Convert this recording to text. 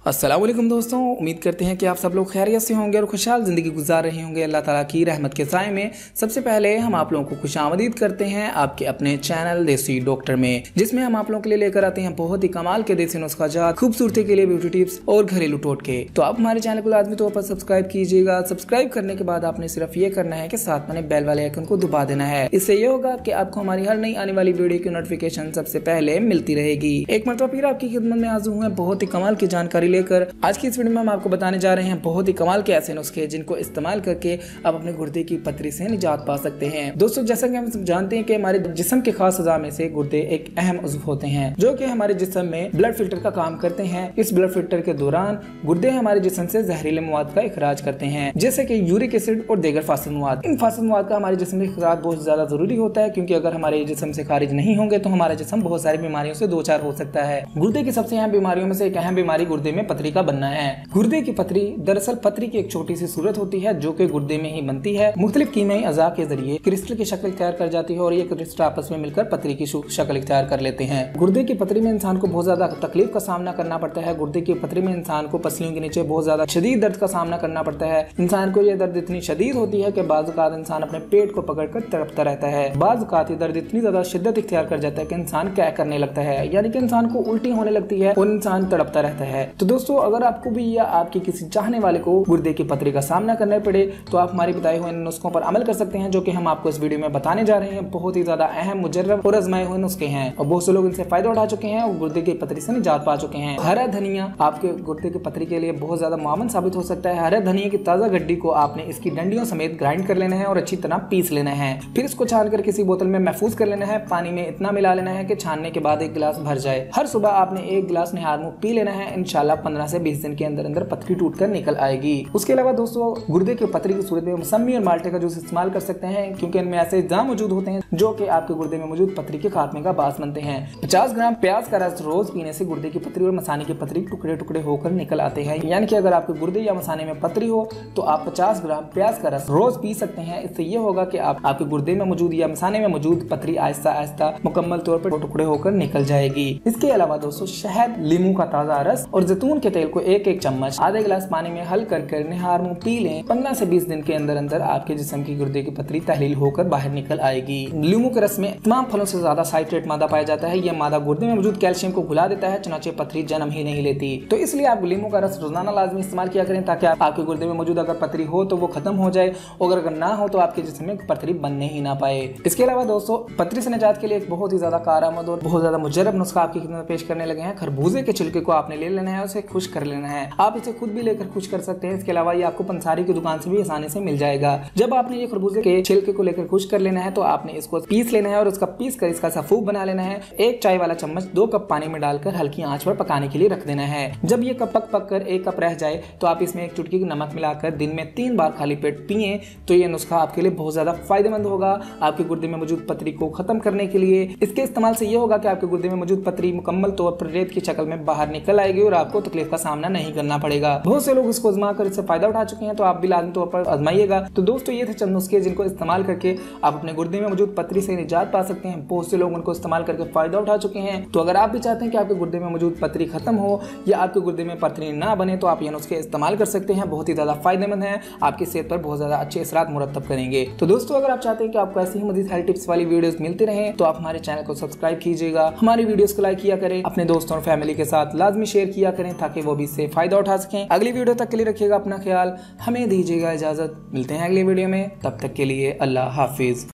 अस्सलाम वालेकुम दोस्तों, उम्मीद करते हैं कि आप सब लोग खैरियत से होंगे और खुशहाल ज़िंदगी गुजार रहे होंगे अल्लाह ताला की रहमत के साए में। सबसे पहले हम आप लोगों को खुशामदीद करते हैं आपके अपने चैनल देसी डॉक्टर में, जिसमें हम आप लोगों के लिए लेकर आते हैं बहुत ही कमाल के देसी नुस्खा जात, खूबसूरती के लिए ब्यूटी टिप्स और घरेलू टोटके। तो आप हमारे चैनल को लाजमी तौर पर सब्सक्राइब कीजिएगा। सब्सक्राइब करने के बाद आपने सिर्फ ये करना है कि साथ में बेल वाले आइकन को दबा देना है। इससे ये होगा कि आपको हमारी हर नई आने वाली वीडियो की नोटिफिकेशन सबसे पहले मिलती रहेगी। एक मरतबा फिर आपकी खिदमत में हाजिर हुए बहुत ही कमाल की जानकारी लेकर। आज की इस वीडियो में हम आपको बताने जा रहे हैं बहुत ही कमाल के ऐसे नुस्खे जिनको इस्तेमाल करके आप अपने गुर्दे की पथरी से निजात पा सकते हैं। दोस्तों, जैसा कि हम जानते हैं कि हमारे जिस्म के खास अज़ा में से गुर्दे एक अहम उज़्व होते हैं जो कि हमारे जिस्म में ब्लड फिल्टर का काम करते हैं। इस ब्लड फिल्टर के दौरान गुर्दे हमारे जिस्म से जहरीले मवाद का इखराज करते हैं, जैसे कि यूरिक एसिड और दीगर फासिद मवाद। इन फासिद मवाद का हमारे जिस्म में इखराज बहुत ज्यादा जरूरी होता है, क्योंकि अगर हमारे जिस्म से खारिज नहीं होंगे तो हमारा जिस्म बहुत सारी बीमारियों से दो चार हो सकता है। गुर्दे की सबसे अहम बीमारियों में से एक अहम बीमारी गुर्दे में पथरी का बनना है। गुर्दे की पथरी दरअसल पथरी की एक छोटी सी सूरत होती है जो कि गुर्दे में ही बनती है। मुख्तलिफ कीमियाई अज़ा के जरिए क्रिस्टल की शक्ल इख्तियार कर जाती है और ये क्रिस्टल आपस में मिलकर पथरी की शक्ल इख्तियार कर लेते हैं। गुर्दे की पथरी में इंसान को बहुत ज्यादा तकलीफ का सामना करना पड़ता है। गुर्दे की पथरी में इंसान को पसलियों के नीचे बहुत ज्यादा शदीद दर्द का सामना करना पड़ता है। इंसान को यह दर्द इतनी शदीद होती है कि बाज़ औक़ात इंसान अपने पेट को पकड़कर तड़पता रहता है। बाज़ औक़ात ये दर्द इतनी ज्यादा शिद्दत इख्तियार कर जाता है कि इंसान क्या करने लगता है, यानी कि इंसान को उल्टी होने लगती है और इंसान तड़पता रहता है। तो दोस्तों, अगर आपको भी या आपके किसी चाहने वाले को गुर्दे की पथरी का सामना करना पड़े तो आप हमारे बताए हुए नुस्खों पर अमल कर सकते हैं, जो कि हम आपको इस वीडियो में बताने जा रहे हैं। बहुत ही ज्यादा अहम, मुजर्रब और आजमाए हुए नुस्खे हैं और बहुत से लोग इनसे फायदा उठा चुके हैं और गुर्दे की पथरी से निजात पा चुके हैं। हरा धनिया आपके गुर्दे की पथरी के लिए बहुत ज्यादा मुआवन साबित हो सकता है। हरे धनिया की ताजा गड्डी को आपने इसकी डंडियों समेत ग्राइंड कर लेना है और अच्छी तरह पीस लेना है। फिर इसको छानकर किसी बोतल में महफूज कर लेना है। पानी में इतना मिला लेना है कि छानने के बाद एक गिलास भर जाए। हर सुबह आपने एक गिलास निहार मुंह पी लेना है। इंशाल्लाह 15 से 20 दिन के अंदर अंदर पथरी टूट कर निकल आएगी। उसके अलावा दोस्तों, गुर्दे की पथरी की सूरत में मौसमी और माल्टे का जूस इस्तेमाल कर सकते हैं, क्योंकि इनमें ऐसे एंजाइम मौजूद होते हैं जो कि आपके गुर्दे में मौजूद पथरी के खात्मे का बास बनते हैं। 50 ग्राम प्याज का रस रोज पीने से गुर्दे की पथरी और मसाने की पथरी टुकड़े टुकड़े होकर निकल आते हैं। यानी कि अगर आपके गुर्दे या मसाने में पथरी हो तो आप 50 ग्राम प्याज का रस रोज पी सकते हैं। इससे ये होगा कि आपके गुर्दे में मौजूद या मसाने में मौजूद पथरी आहिस्ता आहिस्ता मुकम्मल तौर पर टुकड़े होकर निकल जाएगी। इसके अलावा दोस्तों, शहद, लीमू का ताजा रस और जैतून के तेल को एक एक चम्मच आधे गिलास पानी में हल कर निहार मुंह पी लें। 15 से 20 दिन के अंदर अंदर आपके जिस्म की गुर्दे की पथरी तहलील होकर बाहर निकल आएगी। लीमू के रस में तमाम फलों से ज्यादा साइट्रेट मादा पाया जाता है। यह मादा गुर्दे में मौजूद कैल्शियम को घुला देता है, चुनाचे पथरी जन्म ही नहीं लेती। तो इसलिए आप लीमू का रस रोजाना लाजमी इस्तेमाल किया करें, ताकि आपके गुर्दे में मौजूद अगर पथरी हो तो वो खत्म हो जाए और अगर ना हो तो आपके जिस्म में पथरी बनने ही ना पाए। इसके अलावा दोस्तों, पथरी से निजात के लिए एक बहुत ही ज्यादा कारआमद और बहुत ज्यादा मुजर्रब नुस्खा आपकी खिदमत में पेश करने लगे हैं। खरबूजे के छिलके को आपने ले लेना है, उसे खुश कर लेना है। आप इसे खुद भी लेकर खुश कर सकते हैं। इसके अलावा ये आपको पंसारी की दुकान से भी आसानी से मिल जाएगा। जब आपने ये खरबूजे के छिलके को लेकर खुश कर लेना है तो आपने इसको पीस लेना है और उसका पीस कर इसका सफूफ बना लेना है। एक चाय वाला चम्मच 2 कप पानी में डालकर हल्की आंच पर पकाने के लिए रख देना है। जब ये कप पक कर 1 कप रह जाए तो आप इसमें 1 चुटकी नमक मिलाकर दिन में 3 बार खाली पेट पिए तो ये नुस्खा आपके लिए बहुत ज्यादा फायदेमंद होगा आपके गुर्दे में मौजूद पथरी को खत्म करने के लिए। इसके इस्तेमाल से ये होगा कि आपके गुर्दे में मौजूद पथरी मुकम्मल तौर पर रेत की शक्ल में बाहर निकल आएगी और आपको तकलीफ का सामना नहीं करना पड़ेगा। बहुत से लोग इसको आजमा कर इससे फायदा उठा चुके हैं, तो आप भी लाजमी तौर पर आजमाइएगा। तो दोस्तों, ये थे चंद नुस्खे जिनको इस्तेमाल करके आप अपने गुर्दे में मौजूद पथरी से निजात पा सकते हैं। बहुत से लोग उनको इस्तेमाल करके फायदा उठा चुके हैं। तो अगर आप भी चाहते हैं कि आपके गुर्दे में मौजूद पथरी खत्म हो या आपके गुर्दे में पथरी ना बने तो आप ये नुस्खे इस्तेमाल कर सकते हैं। बहुत ही ज्यादा फायदेमंद है, आपकी सेहत पर बहुत ज्यादा अच्छे असरात मुरतब करेंगे। तो दोस्तों, अगर आप चाहते हैं कि आपको ऐसी ही मज़ीद हेल्थ टिप्स वाली वीडियोस मिलती रहें तो आप हमारे चैनल को सब्सक्राइब कीजिएगा, हमारी वीडियोस को लाइक किया करें, अपने दोस्तों और फैमिली के साथ लाजमी शेयर किया करें ताकि वो भी इससे फायदा उठा सकें। अगली वीडियो तक के लिए रखिएगा अपना ख्याल, हमें दीजिएगा इजाजत। मिलते हैं अगली वीडियो में, तब तक के लिए अल्लाह हाफिज।